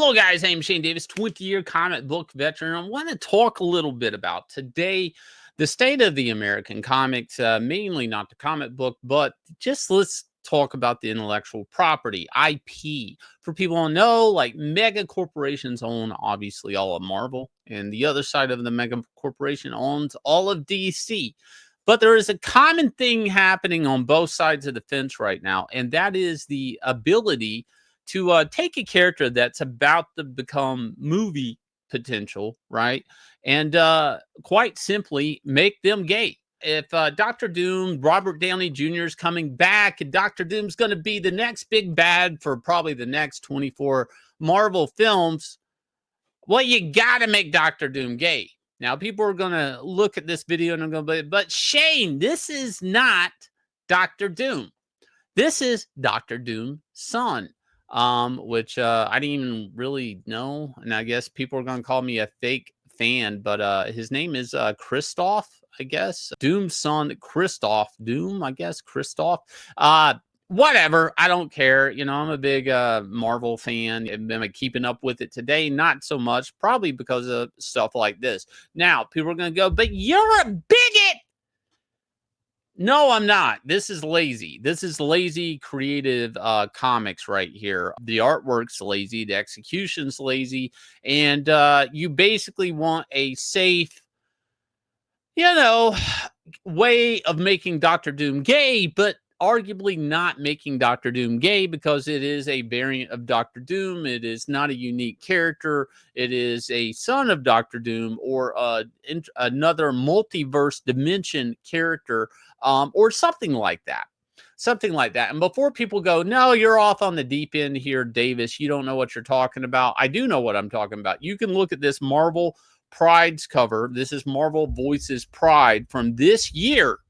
Hello, guys. I'm Shane Davis, 20-year comic book veteran. I want to talk a little bit about today the state of the American comics, mainly not the comic book, but just let's talk about the intellectual property, IP. For people who know, like mega corporations own obviously all of Marvel, and the other side of the mega corporation owns all of DC. But there is a common thing happening on both sides of the fence right now, and that is the ability to take a character that's about to become movie potential, right? And quite simply make them gay. If Dr. Doom, Robert Downey Jr. is coming back, and Dr. Doom's going to be the next big bad for probably the next 24 Marvel films, well, you got to make Dr. Doom gay. Now, people are going to look at this video and I'm going to be, but Shane, this is not Dr. Doom. This is Dr. Doom's son, which I didn't even really know. And I guess people are going to call me a fake fan, but his name is Christoph, I guess. Doom's son, Christoph Doom, I guess, Christoph. Whatever, I don't care. You know, I'm a big Marvel fan. Am I keeping up with it today? Not so much, probably because of stuff like this. Now, people are going to go, but you're a bigot. No, I'm not. This is lazy. This is lazy creative comics right here. The artwork's lazy. The execution's lazy. And you basically want a safe, way of making Dr. Doom gay, but arguably not making Dr. Doom gay because it is a variant of Dr. Doom. It is not a unique character. It is a son of Dr. Doom or another multiverse dimension character or something like that. Something like that. And before people go, no, you're off on the deep end here, Davis. You don't know what you're talking about. I do know what I'm talking about. You can look at this Marvel Pride's cover. This is Marvel Voices Pride from this year.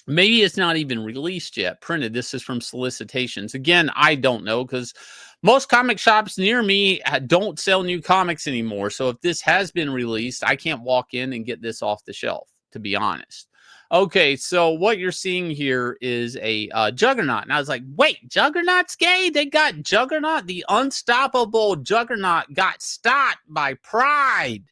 Maybe it's not even released yet, printed. This is from solicitations. Again, I don't know because most comic shops near me don't sell new comics anymore. So if this has been released, I can't walk in and get this off the shelf, to be honest. Okay, so what you're seeing here is a Juggernaut. And I was like, wait, Juggernaut's gay? They got Juggernaut? The unstoppable Juggernaut got stopped by Pride.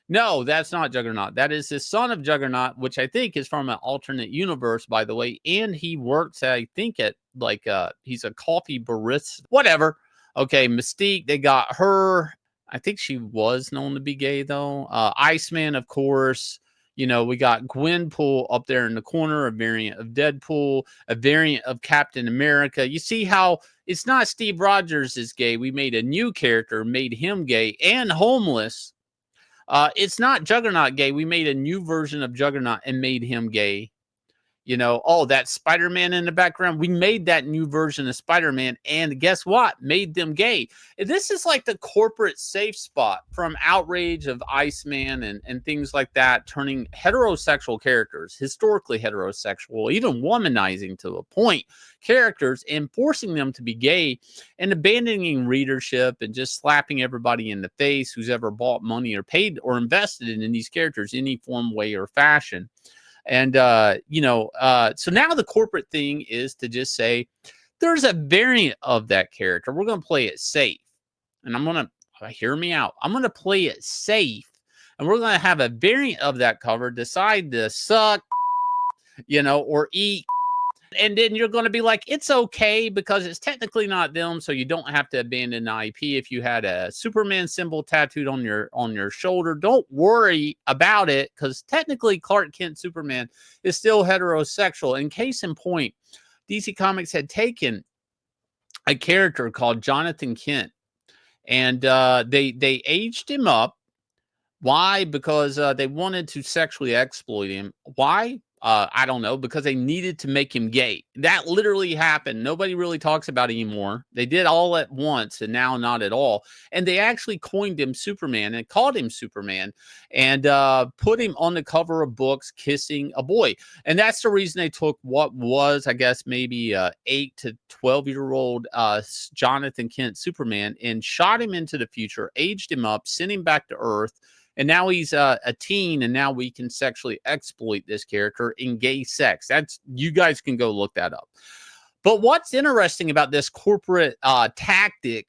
No, that's not Juggernaut. That is his son of Juggernaut, which I think is from an alternate universe, by the way. And he works, I think, at like he's a coffee barista, whatever. Okay, Mystique, they got her. I think she was known to be gay, though. Iceman, of course. You know, we got Gwenpool up there in the corner, a variant of Deadpool, a variant of Captain America. You see how it's not Steve Rogers is gay. We made a new character, made him gay and homeless. It's not Juggernaut gay. We made a new version of Juggernaut and made him gay. You know, oh, that Spider-Man in the background. We made that new version of Spider-Man, and guess what? Made them gay. This is like the corporate safe spot from outrage of Iceman and things like that, turning heterosexual characters, historically heterosexual, even womanizing to a point, characters, and forcing them to be gay and abandoning readership and just slapping everybody in the face who's ever bought money or paid or invested in these characters in any form, way, or fashion. And, so now the corporate thing is to just say, there's a variant of that character. We're going to play it safe. And I'm going to, hear me out. I'm going to play it safe. And we're going to have a variant of that cover decide to suck, or eat. And then you're going to be like, it's okay because it's technically not them. So you don't have to abandon the IP. If you had a Superman symbol tattooed on your shoulder, don't worry about it because technically Clark Kent Superman is still heterosexual. In case in point, DC Comics had taken a character called Jonathan Kent and they aged him up. Why? Because they wanted to sexually exploit him. Why? I don't know, because they needed to make him gay. That literally happened. Nobody really talks about it anymore. They did all at once and now not at all. And they actually coined him Superman and called him Superman and put him on the cover of books kissing a boy. And that's the reason they took what was, I guess, maybe 8 to 12-year-old Jonathan Kent Superman and shot him into the future, aged him up, sent him back to Earth. And now he's a teen, and now we can sexually exploit this character in gay sex. You guys can go look that up. But what's interesting about this corporate tactic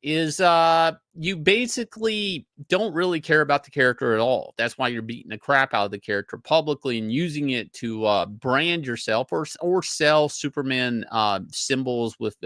is you basically don't really care about the character at all. That's why you're beating the crap out of the character publicly and using it to brand yourself or sell Superman symbols with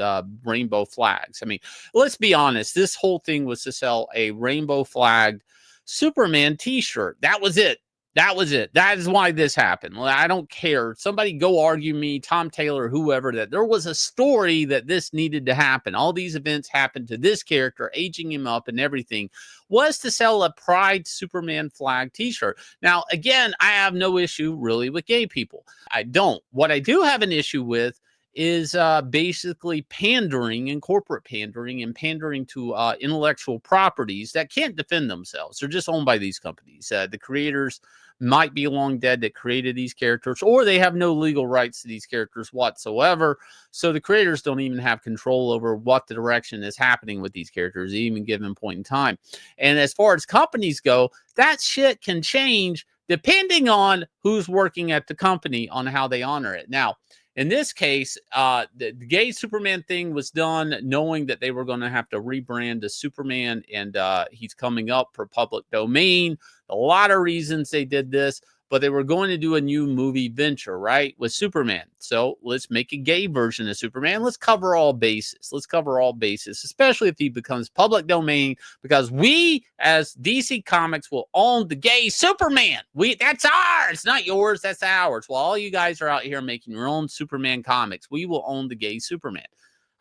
rainbow flags. I mean, let's be honest. This whole thing was to sell a rainbow flagged Superman t-shirt. That was it. That was it. That is why this happened. I don't care. Somebody go argue me, Tom Taylor, whoever, that there was a story that this needed to happen. All these events happened to this character, aging him up and everything, was to sell a Pride Superman flag t-shirt. Now, again, I have no issue really with gay people. I don't. What I do have an issue with is basically pandering and corporate pandering and pandering to intellectual properties that can't defend themselves. They're just owned by these companies. The creators might be long dead that created these characters, or they have no legal rights to these characters whatsoever. So the creators don't even have control over what the direction is happening with these characters at any given point in time. And as far as companies go, that shit can change depending on who's working at the company on how they honor it. Now, in this case, the gay Superman thing was done knowing that they were going to have to rebrand to Superman, and he's coming up for public domain. A lot of reasons they did this, but they were going to do a new movie venture, right, with Superman. So let's make a gay version of Superman. Let's cover all bases. Let's cover all bases, especially if he becomes public domain, because we as DC Comics will own the gay Superman. That's ours, not yours. That's ours. While all you guys are out here making your own Superman comics, we will own the gay Superman.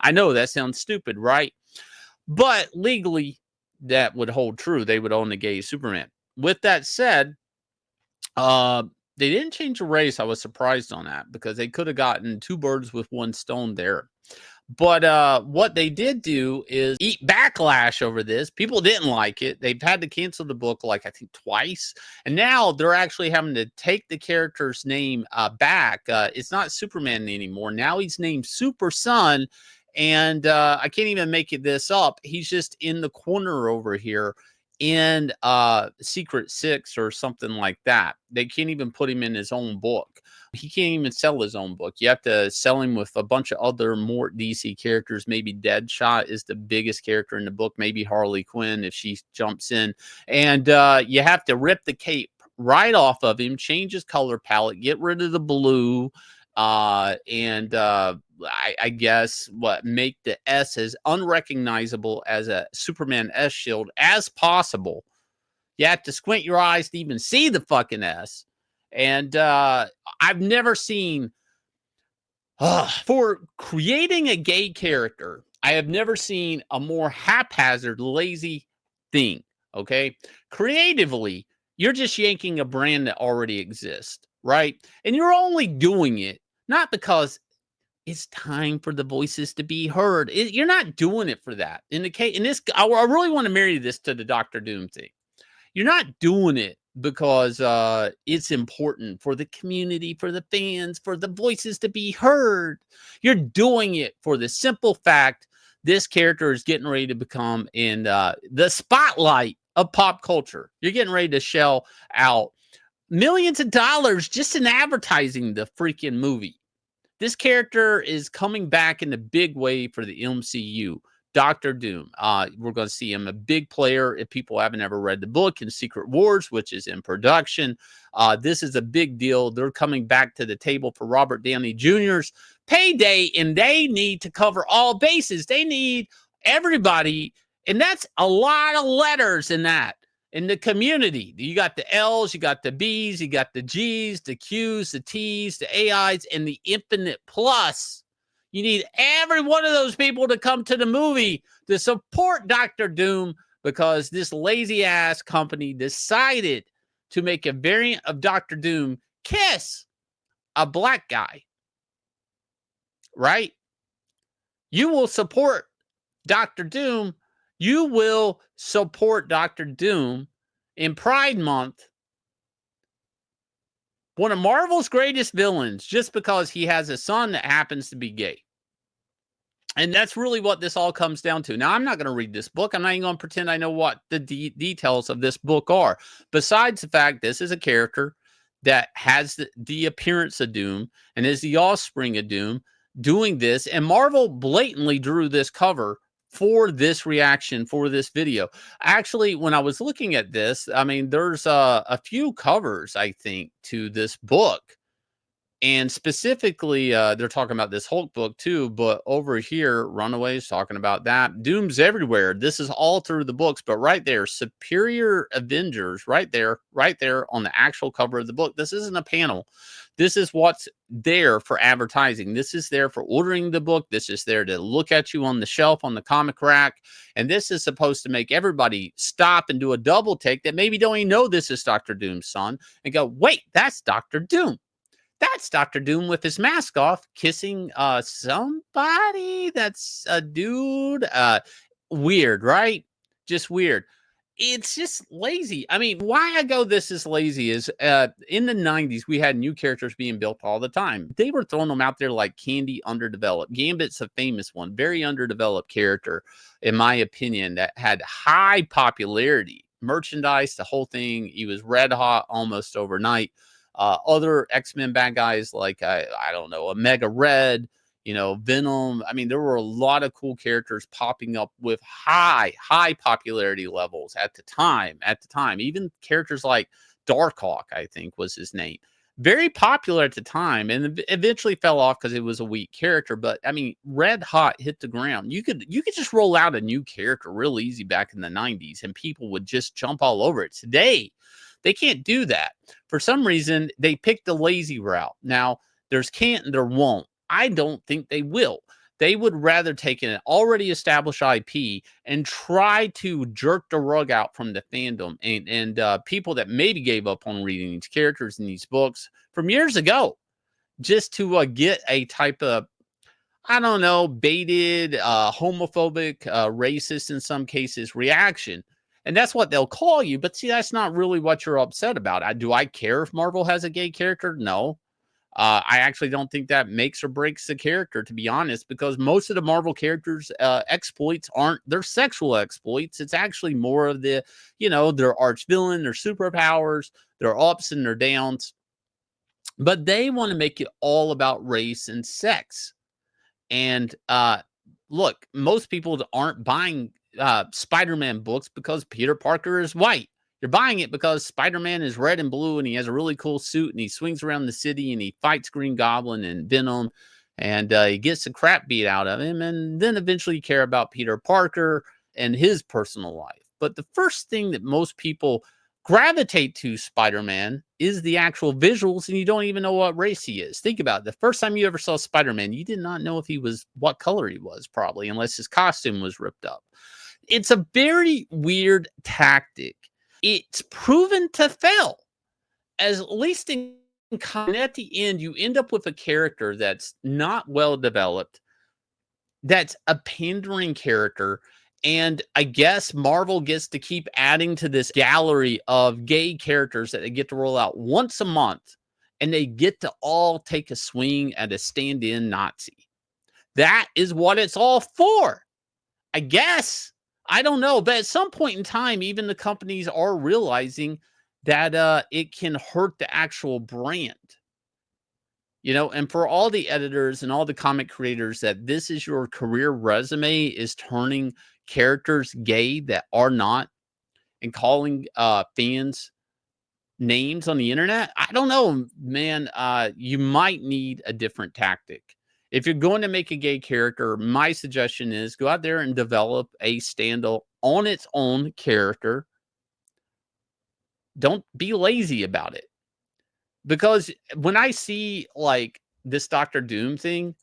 I know that sounds stupid, right? But legally, that would hold true. They would own the gay Superman. With that said, they didn't change the race. I was surprised on that because they could have gotten two birds with one stone there. But what they did do is eat backlash over this. People didn't like it. They've had to cancel the book, like, I think twice. And now they're actually having to take the character's name back. It's not Superman anymore. Now he's named Super Son. And I can't even make this up. He's just in the corner over here in Secret Six or something like that. They can't even put him in his own book. He can't even sell his own book. You have to sell him with a bunch of other more DC characters. Maybe Deadshot is the biggest character in the book. Maybe Harley Quinn if she jumps in. And you have to rip the cape right off of him, change his color palette, get rid of the blue, and I guess make the S as unrecognizable as a Superman S shield as possible. You have to squint your eyes to even see the fucking S. And I've never seen for creating a gay character, I have never seen a more haphazard, lazy thing. Okay, creatively, you're just yanking a brand that already exists, right? And you're only doing it not because it's time for the voices to be heard. You're not doing it for that. In this, I really want to marry this to the Doctor Doom thing. You're not doing it because it's important for the community, for the fans, for the voices to be heard. You're doing it for the simple fact this character is getting ready to become in the spotlight of pop culture. You're getting ready to shell out millions of dollars just in advertising the freaking movie. This character is coming back in a big way for the MCU. Doctor Doom. We're going to see him a big player. If people haven't ever read the book in Secret Wars, which is in production, this is a big deal. They're coming back to the table for Robert Downey Jr.'s payday, and they need to cover all bases. They need everybody, and that's a lot of letters in that. In the community, you got the L's, you got the B's, you got the G's, the Q's, the T's, the AI's, and the infinite plus. You need every one of those people to come to the movie to support Doctor Doom because this lazy ass company decided to make a variant of Doctor Doom kiss a black guy. Right? You will support Doctor Doom. You will support Doctor Doom in Pride Month, one of Marvel's greatest villains, just because he has a son that happens to be gay. And that's really what this all comes down to. Now, I'm not going to read this book. I'm not even going to pretend I know what the details of this book are. Besides the fact this is a character that has the appearance of Doom and is the offspring of Doom doing this. And Marvel blatantly drew this cover for this reaction, for this video. Actually, when I was looking at this, I mean, there's a few covers, I think, to this book. And specifically, they're talking about this Hulk book too, but over here, Runaways talking about that. Doom's everywhere. This is all through the books, but right there, Superior Avengers, right there on the actual cover of the book. This isn't a panel. This is what's there for advertising. This is there for ordering the book. This is there to look at you on the shelf on the comic rack. And this is supposed to make everybody stop and do a double take that maybe don't even know this is Dr. Doom's son and go, wait, that's Dr. Doom. That's Dr. Doom with his mask off, kissing somebody that's a dude. Weird, right? Just weird. It's just lazy. I mean, why I go this is lazy is in the 90s, we had new characters being built all the time. They were throwing them out there like candy, underdeveloped. Gambit's a famous one, very underdeveloped character, in my opinion, that had high popularity. Merchandise, the whole thing. He was red hot almost overnight. Other X-Men bad guys like, I don't know, Omega Red, Venom. I mean, there were a lot of cool characters popping up with high popularity levels at the time. Even characters like Darkhawk, I think was his name. Very popular at the time and eventually fell off because it was a weak character. But I mean, red hot hit the ground. You could just roll out a new character real easy back in the 90s and people would just jump all over it. Today, they can't do that. For some reason, they picked the lazy route. Now, there's can't and there won't. I don't think they will. They would rather take an already established IP and try to jerk the rug out from the fandom and people that maybe gave up on reading these characters in these books from years ago, just to get a type of, I don't know, baited, homophobic, racist in some cases reaction. And that's what they'll call you. But see, that's not really what you're upset about. Do I care if Marvel has a gay character? No. I actually don't think that makes or breaks the character, to be honest, because most of the Marvel characters' exploits aren't their sexual exploits. It's actually more of the, their arch villain, their superpowers, their ups and their downs. But they want to make it all about race and sex. And look, most people aren't buying Spider-Man books because Peter Parker is white. You're buying it because Spider-Man is red and blue and he has a really cool suit and he swings around the city and he fights Green Goblin and Venom and he gets the crap beat out of him. And then eventually you care about Peter Parker and his personal life. But the first thing that most people gravitate to Spider-Man is the actual visuals, and you don't even know what race he is. Think about it. The first time you ever saw Spider-Man, you did not know if he was what color he was, probably, unless his costume was ripped up. It's a very weird tactic. It's proven to fail, as at least in at the end, you end up with a character that's not well developed, that's a pandering character. And I guess Marvel gets to keep adding to this gallery of gay characters that they get to roll out once a month. And they get to all take a swing at a stand-in Nazi. That is what it's all for. I guess. I don't know. But at some point in time, even the companies are realizing that it can hurt the actual brand. And for all the editors and all the comic creators that this is your career resume, is turning characters gay that are not and calling fans names on the internet, I don't know, man. You might need a different tactic. If you're going to make a gay character, my suggestion is go out there and develop a stand-up on its own character. Don't be lazy about it. Because when I see like this Dr. Doom thing,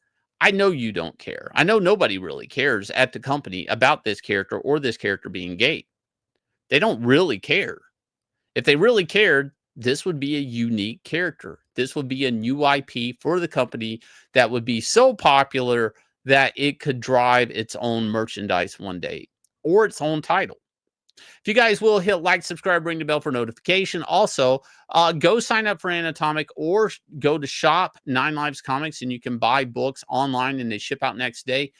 I know you don't care. I know nobody really cares at the company about this character or this character being gay. They don't really care. If they really cared, this would be a unique character. This would be a new IP for the company that would be so popular that it could drive its own merchandise one day or its own title. If you guys will hit like, subscribe, ring the bell for notification. Also, go sign up for Anatomic or go to shop 9 Lives Comics and you can buy books online and they ship out next day.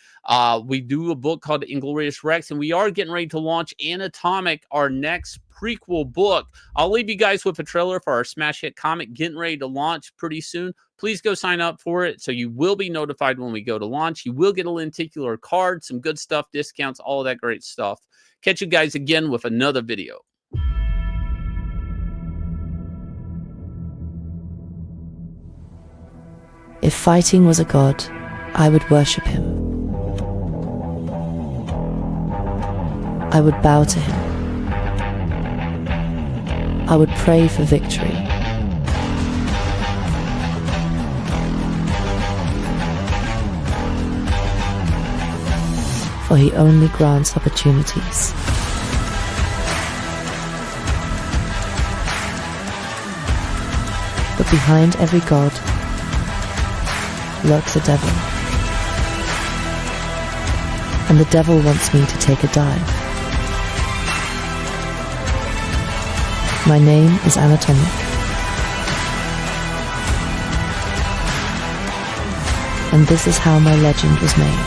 We do a book called Inglorious Rex, and we are getting ready to launch Anatomic, our next prequel book. I'll leave you guys with a trailer for our smash hit comic getting ready to launch pretty soon. Please go sign up for it so you will be notified when we go to launch. You will get a lenticular card, some good stuff, discounts, all of that great stuff. Catch you guys again with another video. If fighting was a god, I would worship him. I would bow to him. I would pray for victory. For he only grants opportunities. But behind every god lurks a devil. And the devil wants me to take a dive. My name is Anatomic. And this is how my legend was made.